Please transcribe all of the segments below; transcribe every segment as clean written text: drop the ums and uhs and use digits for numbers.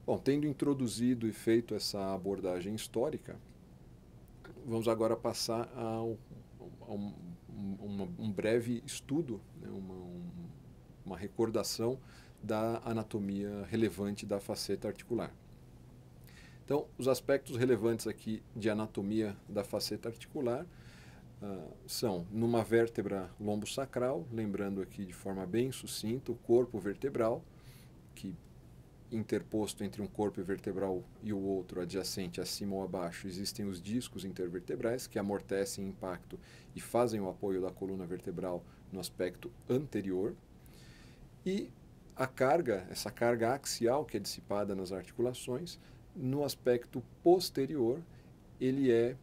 Bom, tendo introduzido e feito essa abordagem histórica, vamos agora passar a um breve estudo, né, uma recordação da anatomia relevante da faceta articular. Então, os aspectos relevantes aqui de anatomia da faceta articular são, numa vértebra lombosacral, lembrando aqui de forma bem sucinta, o corpo vertebral, que interposto entre um corpo vertebral e o outro, adjacente, acima ou abaixo, existem os discos intervertebrais que amortecem o impacto e fazem o apoio da coluna vertebral no aspecto anterior. E a carga, essa carga axial que é dissipada nas articulações, no aspecto posterior, ele é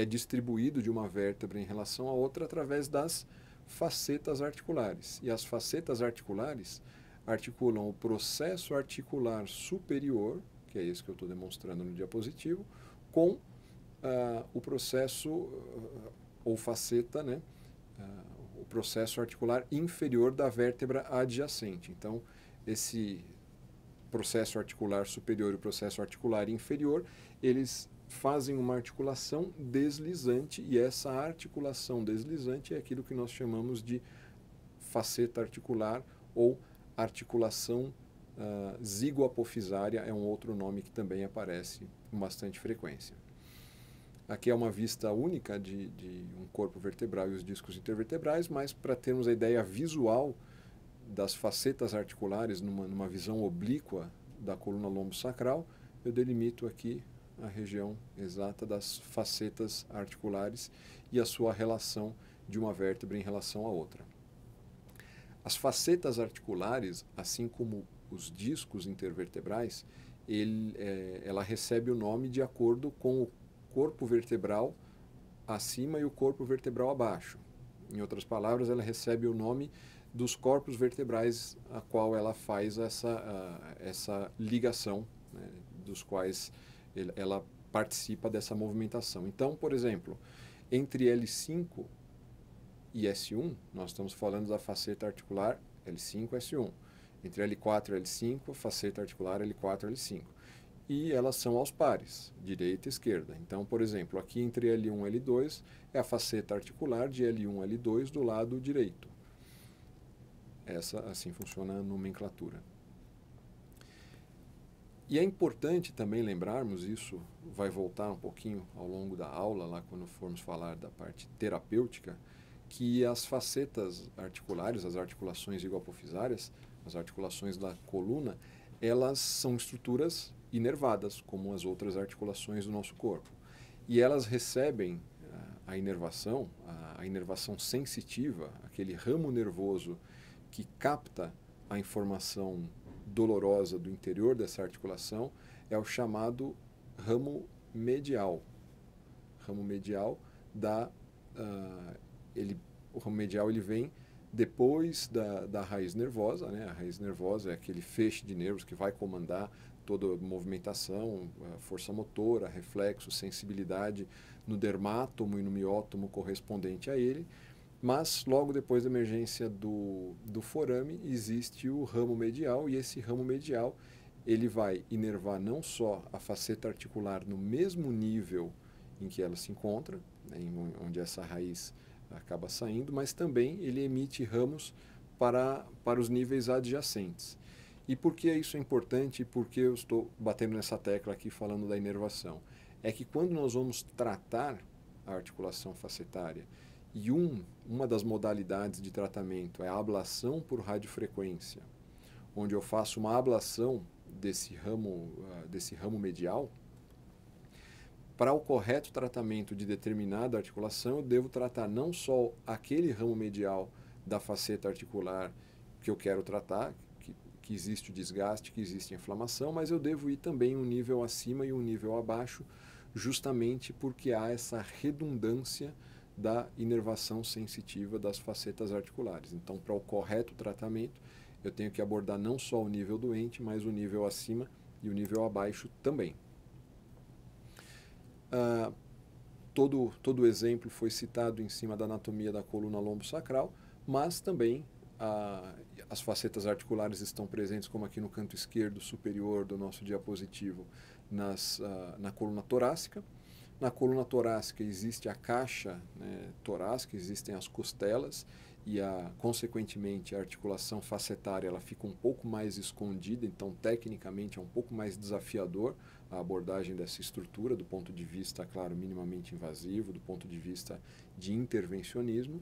distribuído de uma vértebra em relação a outra através das facetas articulares. E as facetas articulares articulam o processo articular superior, que é esse que eu estou demonstrando no diapositivo, com o processo, ou faceta, né, o processo articular inferior da vértebra adjacente. Então, esse processo articular superior e o processo articular inferior, eles fazem uma articulação deslizante, e essa articulação deslizante é aquilo que nós chamamos de faceta articular ou articulação zigoapofisária, é um outro nome que também aparece com bastante frequência. Aqui é uma vista única de um corpo vertebral e os discos intervertebrais, mas para termos a ideia visual das facetas articulares numa visão oblíqua da coluna lombosacral, eu delimito aqui a região exata das facetas articulares e a sua relação de uma vértebra em relação à outra. As facetas articulares, assim como os discos intervertebrais, ela recebe o nome de acordo com o corpo vertebral acima e o corpo vertebral abaixo. Em outras palavras, ela recebe o nome dos corpos vertebrais a qual ela faz essa ligação, né, dos quais ela participa dessa movimentação. Então, por exemplo, entre L5 e S1, nós estamos falando da faceta articular L5 e S1. Entre L4 e L5, a faceta articular L4 e L5. E elas são aos pares, direita e esquerda. Então, por exemplo, aqui entre L1 e L2 é a faceta articular de L1 e L2 do lado direito. Assim funciona a nomenclatura. E é importante também lembrarmos, isso vai voltar um pouquinho ao longo da aula, lá quando formos falar da parte terapêutica, que as facetas articulares, as articulações zigoapofisárias, as articulações da coluna, elas são estruturas inervadas, como as outras articulações do nosso corpo. E elas recebem a inervação sensitiva, aquele ramo nervoso que capta a informação dolorosa do interior dessa articulação, é o chamado ramo medial. Ramo medial o ramo medial ele vem depois da raiz nervosa, né? A raiz nervosa é aquele feixe de nervos que vai comandar toda a movimentação, a força motora, reflexo, sensibilidade no dermátomo e no miótomo correspondente a ele. Mas logo depois da emergência do forame existe o ramo medial, e esse ramo medial ele vai inervar não só a faceta articular no mesmo nível em que ela se encontra, né, onde essa raiz acaba saindo, mas também ele emite ramos para os níveis adjacentes. E por que isso é importante e por que eu estou batendo nessa tecla aqui falando da inervação? É que quando nós vamos tratar a articulação facetária, e uma das modalidades de tratamento é a ablação por radiofrequência, onde eu faço uma ablação desse ramo medial, para o correto tratamento de determinada articulação, eu devo tratar não só aquele ramo medial da faceta articular que eu quero tratar, que existe o desgaste, que existe a inflamação, mas eu devo ir também um nível acima e um nível abaixo, justamente porque há essa redundância da inervação sensitiva das facetas articulares. Então, para o correto tratamento, eu tenho que abordar não só o nível doente, mas o nível acima e o nível abaixo também. Todo o exemplo foi citado em cima da anatomia da coluna lombosacral, mas também as facetas articulares estão presentes, como aqui no canto esquerdo superior do nosso diapositivo, na coluna torácica. Na coluna torácica existe a caixa, né, torácica, existem as costelas e, consequentemente, a articulação facetária ela fica um pouco mais escondida, então, tecnicamente, é um pouco mais desafiador a abordagem dessa estrutura, do ponto de vista, claro, minimamente invasivo, do ponto de vista de intervencionismo.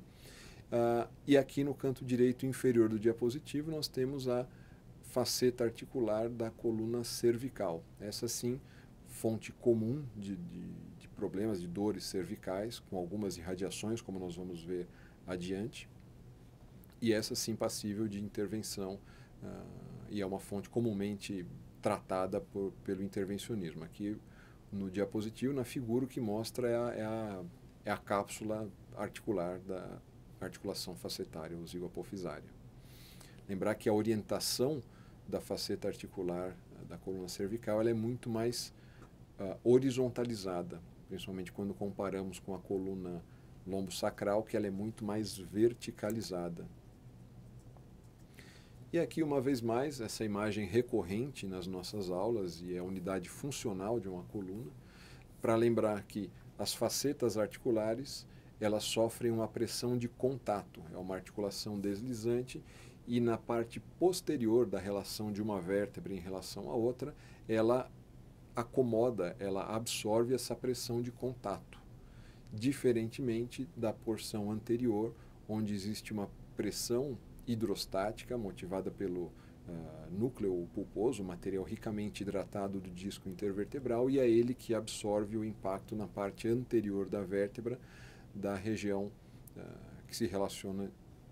E aqui no canto direito inferior do diapositivo nós temos a faceta articular da coluna cervical. Essa sim, fonte comum de problemas, de dores cervicais, com algumas irradiações, como nós vamos ver adiante. E essa sim passível de intervenção e é uma fonte comumente tratada pelo intervencionismo. Aqui no diapositivo, na figura, o que mostra é a cápsula articular da articulação facetária ou zigoapofisária. Lembrar que a orientação da faceta articular da coluna cervical ela é muito mais horizontalizada, principalmente quando comparamos com a coluna lombosacral, que ela é muito mais verticalizada. E aqui, uma vez mais, essa imagem recorrente nas nossas aulas, e é a unidade funcional de uma coluna, para lembrar que as facetas articulares elas sofrem uma pressão de contato, é uma articulação deslizante, e na parte posterior da relação de uma vértebra em relação à outra, ela acomoda, ela absorve essa pressão de contato, diferentemente da porção anterior, onde existe uma pressão hidrostática motivada pelo núcleo pulposo, material ricamente hidratado do disco intervertebral, e é ele que absorve o impacto na parte anterior da vértebra, da região que se relaciona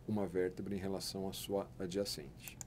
uma vértebra em relação à sua adjacente.